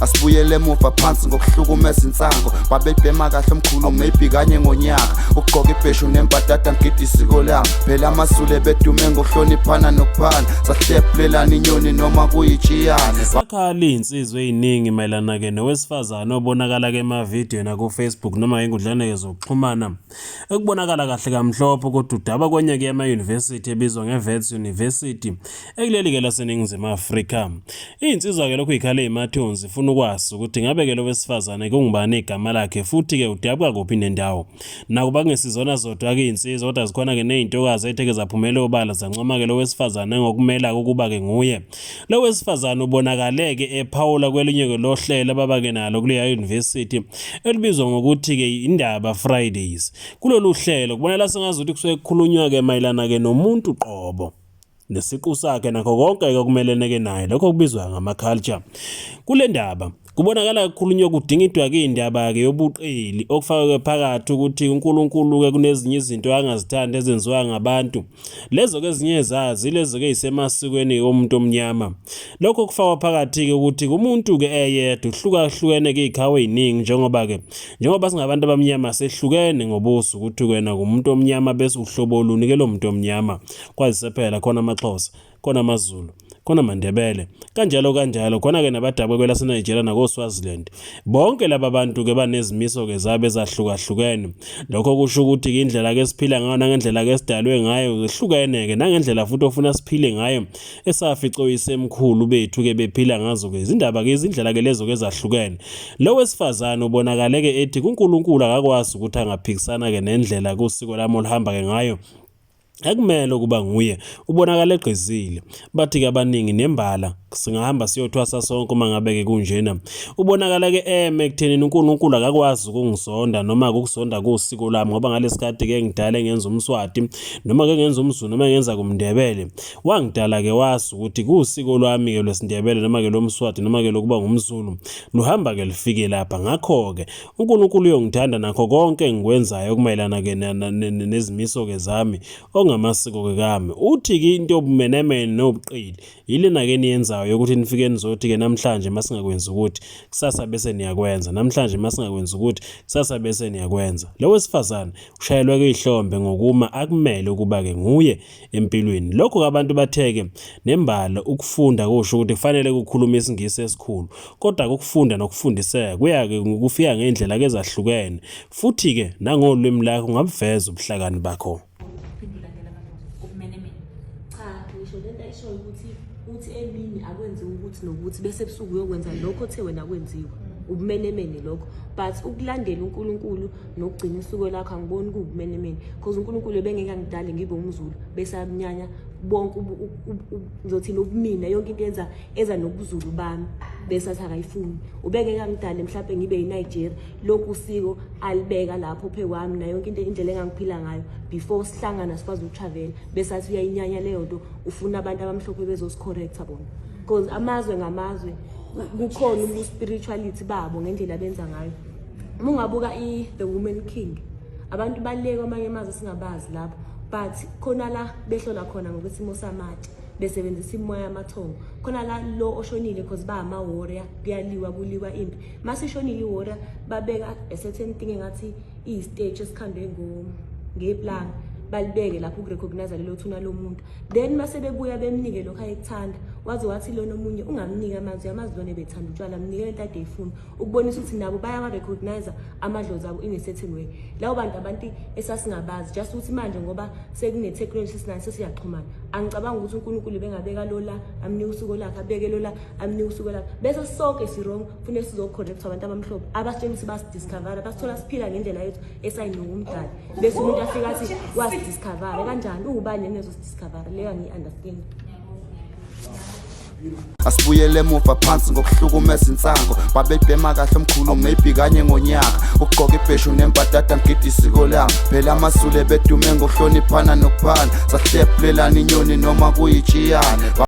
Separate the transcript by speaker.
Speaker 1: Asibuyele emuva phansi ngokuhlukumeza insango babebhema kahle omkhulu maybe kanye ngonyaka ugqoka ibheshu nembadada ngidi isiko lami phela amasule bedume ngokuhloniphana nokuphana sahlephulelana inyoni noma kuyijiyane
Speaker 2: sakhala insizwe eziningi mayelana ke nowesifazane obonakala ke emavideo na ku Facebook noma ingudlane zokuxhumana ekubonakala kahle kamhlophe ukuthi udaba kwenye ke ema university ebizwa ngeVets University ekuleli ke laseNingizimu Afrika. Insizwa ke lokhu ikhale eMathonsi ifuna ukwazi ukuthi ngabe ke lo wesifazane kungubani igama lakhe futhi ke udabwa kuphi nendawo. Nakuba kungesizona zodwa ke insizwa kodwa zikhona ke nezintokazi ethe zaphumela obala zancoma ke lo wesifazane ngokumela ukuba ke nguye. Lo wesifazane ubonakale ke ephawula kwelinye ke lohlela baba ke nalo kule university elibizwa ngokuthi ke indaba Fridays. Kulolu hlelo kubonela sengazuthi kusuke kukhulunywa ke mayelana ke nomuntu qobo nesiqu sakhe nakho konke okumelene ke naye lokho kubizwa ngama culture. Kule ndaba kubonakala kukhulunywa kudingidwa ke indaba ke yobuqili okufaka phakathi ukuthi uNkulunkulu ke kunezinye izinto angazithanda ezenziwa ngabantu lezo ke ezinye zazi lezo ke isemasikweni omuntu omnyama. Lokho kufaka phakathi ke ukuthi umuntu ke eyedwa uhlukahlukene ke ikhawe eziningi njengoba singabantu abamnyama sehlukene ngobuso ukuthi wena kumuntu omnyama bese uhlobo luni ke lo muntu omnyama kwazi sephela khona amaXhosa khona amaZulu khona aMandebele kanjalo khona ke nabadabwe kwelase Nigeria nako Swaziland. Bonke laba bantu ke banezimiso ke zabe zahlukahlukene. Lokho kusho ukuthi ke indlela ke siphila ngayo nangendlela ke sidalwe ngayo zehlukene ke nangendlela futhi ofuna siphile ngayo esafico isemkhulu bethu ke bephila ngazo ke izindaba ke izindlela ke lezo ke zahlukene. Lo wesifazane ubonakale ke ethi kuNkulunkulu akakwazi ukuthi angaphikisana ke nendlela kusiko lami olihamba ke ngayo akumele ukuba nguye ubonakala egqizile bathi ke abaningi nembala singahamba siyothwasa sonke uma ngabe ke kunjena ubonakala ke ekutheni uNkulunkulu akakwazi ukungisonda noma ukusonda kusiko lami ngoba ngalesikhathi ke ngidala ngenza umswati noma ke ngenza umZulu noma ngenza kumndebele wangidala ke wazi ukuthi kusiko lwami ke lwesindebele noma ke lomswati noma ke lokuba ngumZulu luhamba ke lifike lapha. Ngakho ke uNkulunkulu uyongithanda nakho konke engikwenzayo kumayelana ke nezimiso ke zami ngamasiko ke kami uthi ke into obumenemene nobuqili yilena ke niyenzayo ukuthi nifike nizothi ke namhlanje masingakwenza ukuthi kusasa bese niyakwenza namhlanje masingakwenza ukuthi kusasa bese niyakwenza. Lo wesifazane ushayelwa ke ihlombe ngokuma akumele ukuba ke nguye empilweni. Lokho ke abantu batheke nembala ukufunda kusho ukuthi kufanele ukukhuluma isingisi esikhulu kodwa ukufunda nokufundiseka kuya ke ngokufika ngendlela ke ezahlukene futhi ke nangolwimi lakho ngabuveza ubuhlakani bakho.
Speaker 3: Uthi emini akwenziwa ukuthi nokuthi bese ebusuku uyokwenza lokho othe wena kwenziwa ubumenemene lokho but ukulandela uNkulunkulu nokugcina isuku lakho angiboni kubumenemene because uNkulunkulu bengeke angidale ngibe umZulu bese amnyanya bonke ngizothina ubumina yonke into eza nobuZulu bami bese athi akayifuni ubengeke angidale mhlawumbe ngibe yiNigeria lokhu usiko alibeka lapho phe kwami na yonke into indlela engangiphila ngayo before sihlangana sikwazi ukutravel bese athi uyayinyanya leyo nto ufuna abantu abamhlophe bezosicorrect bona because amazwe ngamazwe kukhona ubu-spirituality babo ngendlela benza ngayo. Uma ungabuka The Woman King abantu baleke amanye amazwe singabazi lapho but khona la behlola khona ngokwesimo samati besebenzisa imoya yamathongo khona la lo oshonile because ba ama-warrior kuyaliwa kuliwa impi masishonile i-warrior babeka a certain thing engathi i-stage esikhandwe ngeplanga balibeke lapho ukurecognize lelo thuna lomuntu then mase bebuya bemnike lokho ayekuthanda wazi wathi lona omunye ungamnika amazwi lona bethanda utshwala mnikele into ade ifuna ukubonisa ukuthi nabo baya recognize amadlozi abo in a certain way. Labo abantu esasingabazi just ukuthi manje ngoba sekune technology sinayo siyaxhumana angicabanga ukuthi uNkulunkulu bengabeka lola amnika usuku lakhe abeke lola amnika usuku lakhe bese sonke si wrong fune sizocorrect abantu abamhlophe abasitshela ukuthi basidiscover basithola siphila ngendlela yethu esayinokumdala bese umuntu afika athi discover kanjani ubani nezo discover leyo ngi-understand.
Speaker 1: Asibuyele emuva phansi ngokuhlukumeza insango babebhema kahle omkhulu maybe kanye ngonyaka ugqoka ibheshu nembadada ngidi isiko lami phela amasule bedume ngokuhloniphana nokuphana sahlephulelana inyoni noma kuyijiyane.